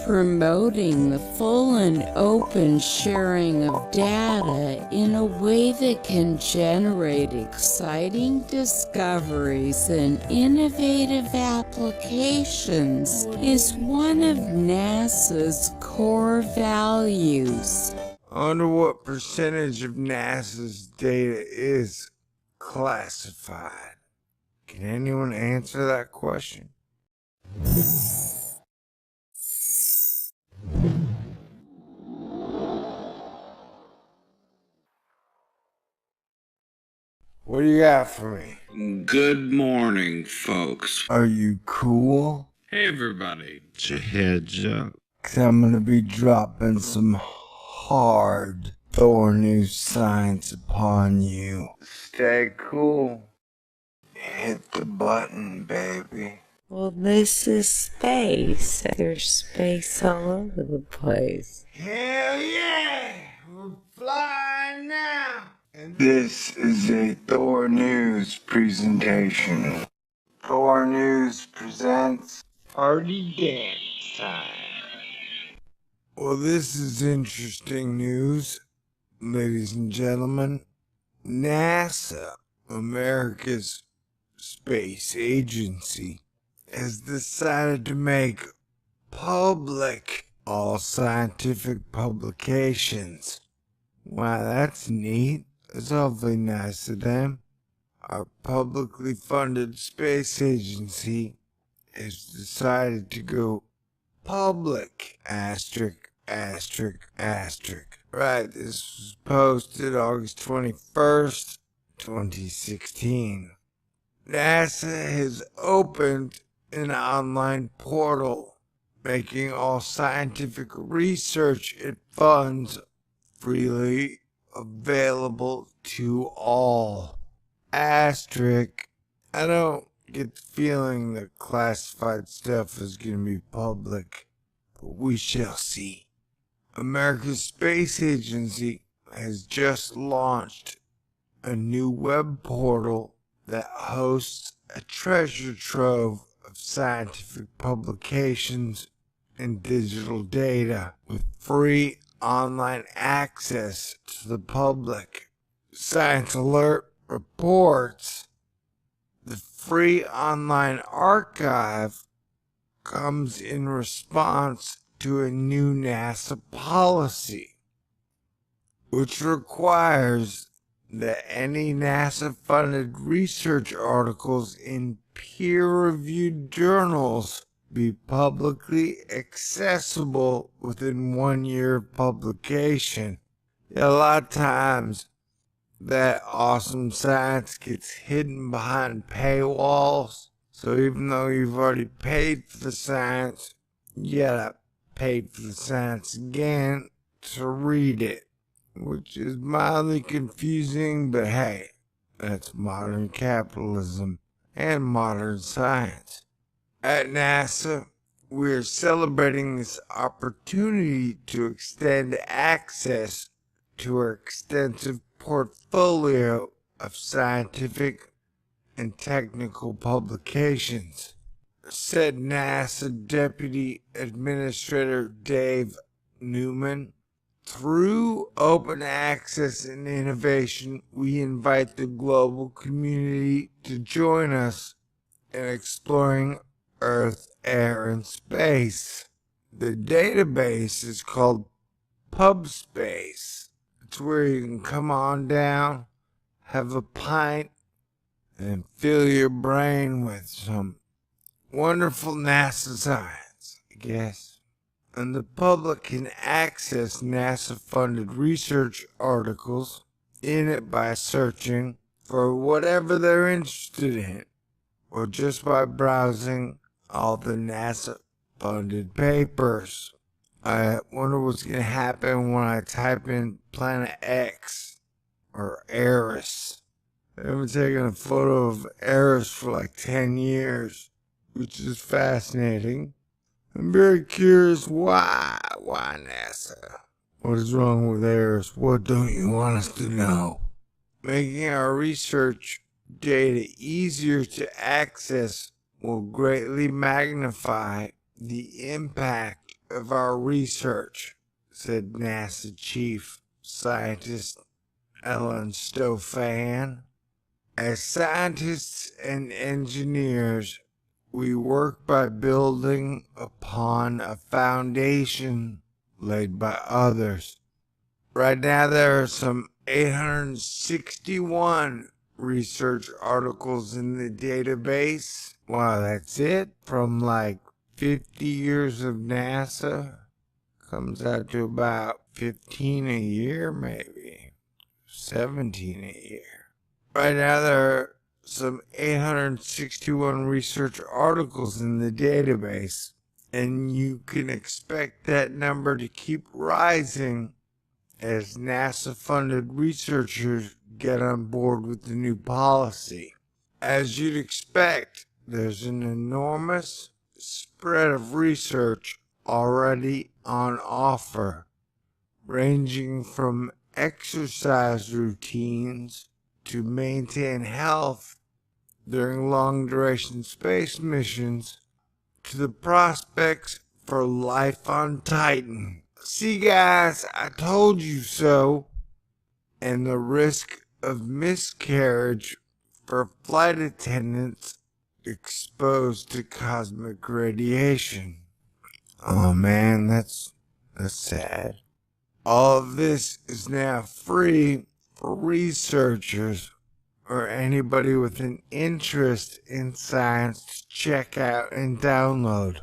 promoting the full and open sharing of data in a way that can generate exciting discoveries and innovative applications is one of NASA's core values. I wonder what percentage of NASA's data is classified. Can anyone answer that question? What do you got for me? Good morning, folks. Are you cool? Hey, everybody. It's your heads up. 'Cause I'm gonna be dropping some hard Thor news science upon you. Stay cool. Hit the button, baby. Well, this is space. There's space all over the place. Hell yeah! We're flying now! And this is a Thor News presentation. Thor News presents Party Dance Time. Well, this is interesting news, ladies and gentlemen. NASA, America's space agency, has decided to make public all scientific publications. Wow, that's neat. It's awfully nice of them. Our publicly funded space agency has decided to go public. Asterisk, asterisk, asterisk. Right, this was posted August 21st, 2016. NASA has opened an online portal making all scientific research it funds freely available to all. Asterisk, I don't get the feeling that classified stuff is going to be public, but we shall see. America's Space Agency has just launched a new web portal that hosts a treasure trove of scientific publications and digital data with free online access to the public. Science Alert reports the free online archive comes in response to a new NASA policy, which requires that any NASA-funded research articles in peer-reviewed journals be publicly accessible within 1 year of publication. A lot of times, that awesome science gets hidden behind paywalls, so even though you've already paid for the science, you gotta pay for the science again to read it, which is mildly confusing, but hey, that's modern capitalism and modern science. At NASA, we're celebrating this opportunity to extend access to our extensive portfolio of scientific and technical publications, said NASA Deputy Administrator Dave Newman. Through open access and innovation, we invite the global community to join us in exploring Earth, air, and space. The database is called PubSpace. It's where you can come on down, have a pint, and fill your brain with some wonderful NASA science, I guess. And the public can access NASA-funded research articles in it by searching for whatever they're interested in, or just by browsing all the NASA-funded papers. I wonder what's going to happen when I type in Planet X or Eris. I haven't taken a photo of Eris for like 10 years, which is fascinating. I'm very curious why NASA? What is wrong with Eris? What don't you want us to know? Making our research data easier to access will greatly magnify the impact of our research, said NASA Chief Scientist Ellen Stofan. As scientists and engineers, we work by building upon a foundation laid by others. Right now there are some 861 research articles in the database. Wow, that's it? From like 50 years of NASA? Comes out to about 15 a year, maybe 17 a year. Right now there are some 861 research articles in the database, and you can expect that number to keep rising as NASA-funded researchers get on board with the new policy. As you'd expect, there's an enormous spread of research already on offer, ranging from exercise routines to maintain health during long-duration space missions to the prospects for life on Titan. See, guys, I told you so. And the risk of miscarriage for flight attendants exposed to cosmic radiation. Oh man, that's sad. All of this is now free for researchers or anybody with an interest in science to check out and download.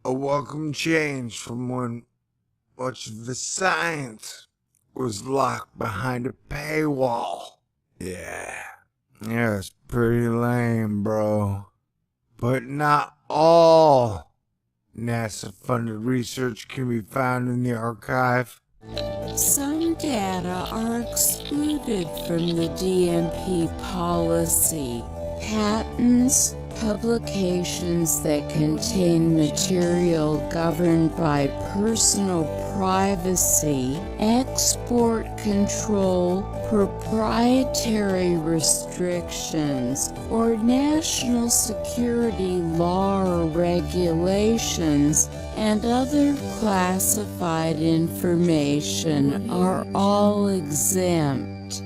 A welcome change from when much of the science was locked behind a paywall. Yeah, it's pretty lame, bro. But not all NASA-funded research can be found in the archive. Some data are excluded from the DMP policy. Patents, publications that contain material governed by personal privacy, export control, proprietary restrictions, or national security law or regulations, and other classified information are all exempt.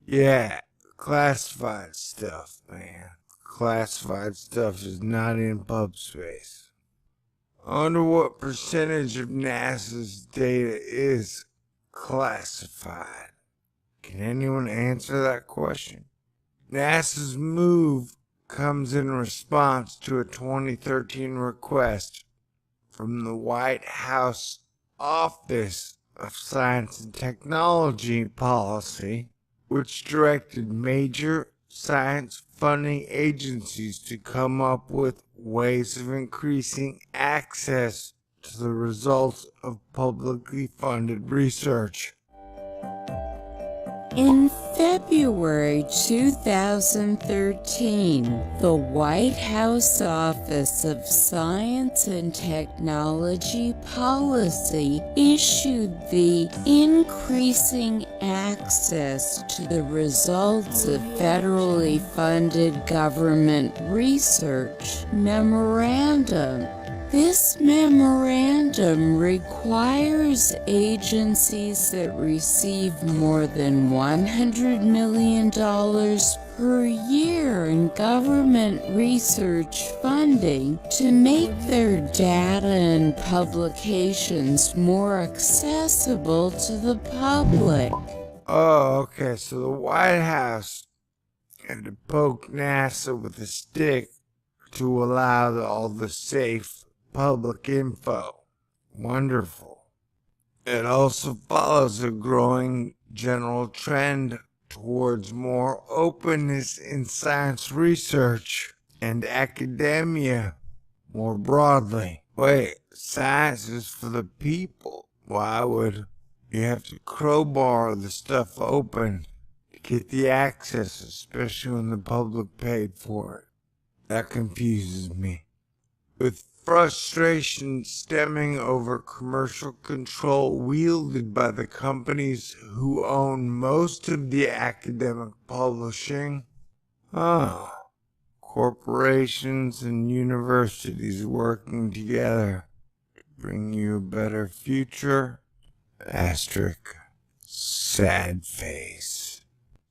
Yeah, classified stuff, man. Classified stuff is not in pub space. I wonder what percentage of NASA's data is classified. Can anyone answer that question? NASA's move comes in response to a 2013 request from the White House Office of Science and Technology Policy, which directed major science funding agencies to come up with ways of increasing access to the results of publicly funded research. In February 2013, the White House Office of Science and Technology Policy issued the Increasing Access to the Results of Federally Funded Government Research Memorandum. This memorandum requires agencies that receive more than $100 million per year in government research funding to make their data and publications more accessible to the public. Oh, okay, so the White House had to poke NASA with a stick to allow all the safe public info. Wonderful. It also follows a growing general trend towards more openness in science research and academia more broadly. Wait, science is for the people. Why would you have to crowbar the stuff open to get the access, especially when the public paid for it? That confuses me. With frustration stemming over commercial control wielded by the companies who own most of the academic publishing. corporations and universities working together to bring you a better future. Asterisk. Sad face.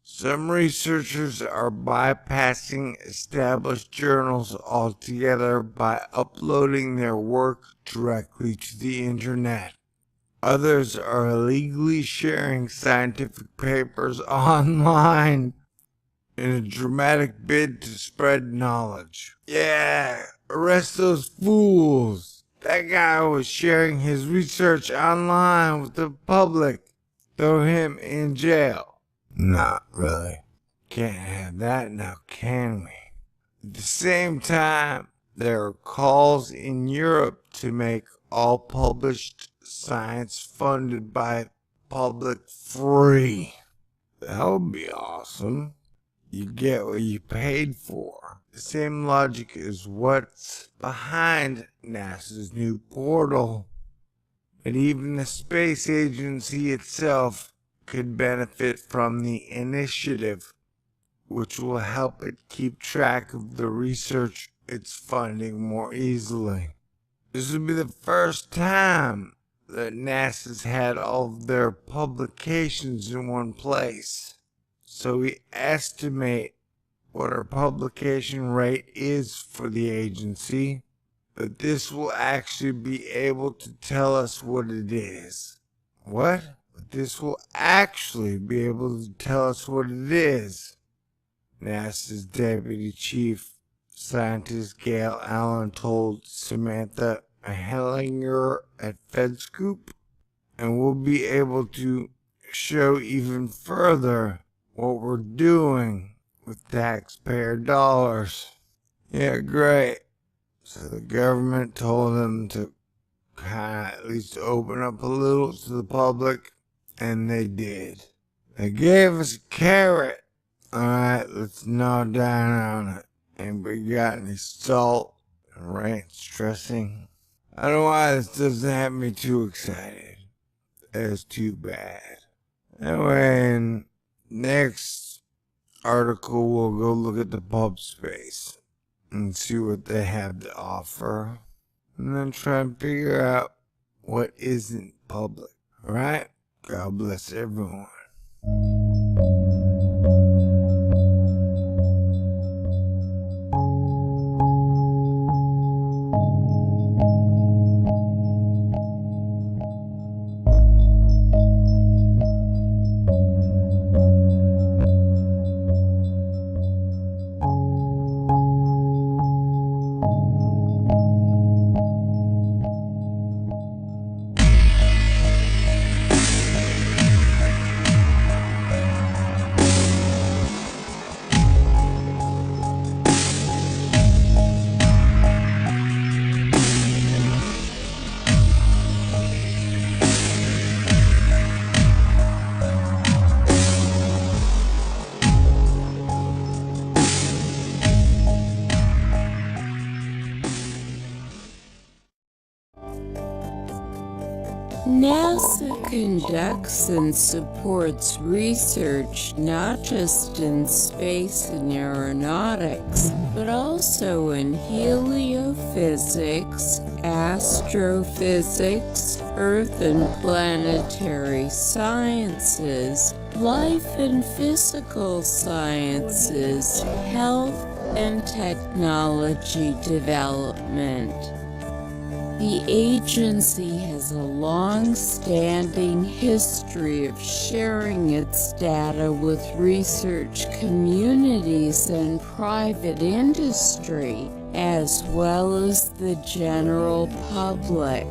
Some researchers are bypassing established journals altogether by uploading their work directly to the internet. Others are illegally sharing scientific papers online in a dramatic bid to spread knowledge. Yeah, arrest those fools. That guy was sharing his research online with the public. Throw him in jail. Not really. Can't have that now, can we? At the same time, there are calls in Europe to make all published science funded by public free. That would be awesome. You get what you paid for. The same logic is what's behind NASA's new portal. But even the space agency itself could benefit from the initiative, which will help it keep track of the research it's funding more easily. This will be the first time that NASA's had all of their publications in one place. So we estimate what our publication rate is for the agency, but this will actually be able to tell us what it is. What? But this will actually be able to tell us what it is. NASA's Deputy Chief Scientist Gail Allen told Samantha Hellinger at FedScoop, and we'll be able to show even further what we're doing with taxpayer dollars. Yeah, great. So the government told them to kind of at least open up a little to the public, and they did. They gave us a carrot. Alright, let's gnaw down on it. Anybody got any salt and ranch dressing? I don't know why this doesn't have me too excited. That's too bad. Anyway, in next article we'll go look at the pub space and see what they have to offer, and then try and figure out what isn't public. Alright? God bless everyone. NASA conducts and supports research not just in space and aeronautics, but also in heliophysics, astrophysics, earth and planetary sciences, life and physical sciences, health and technology development. The agency has a long-standing history of sharing its data with research communities and private industry, as well as the general public.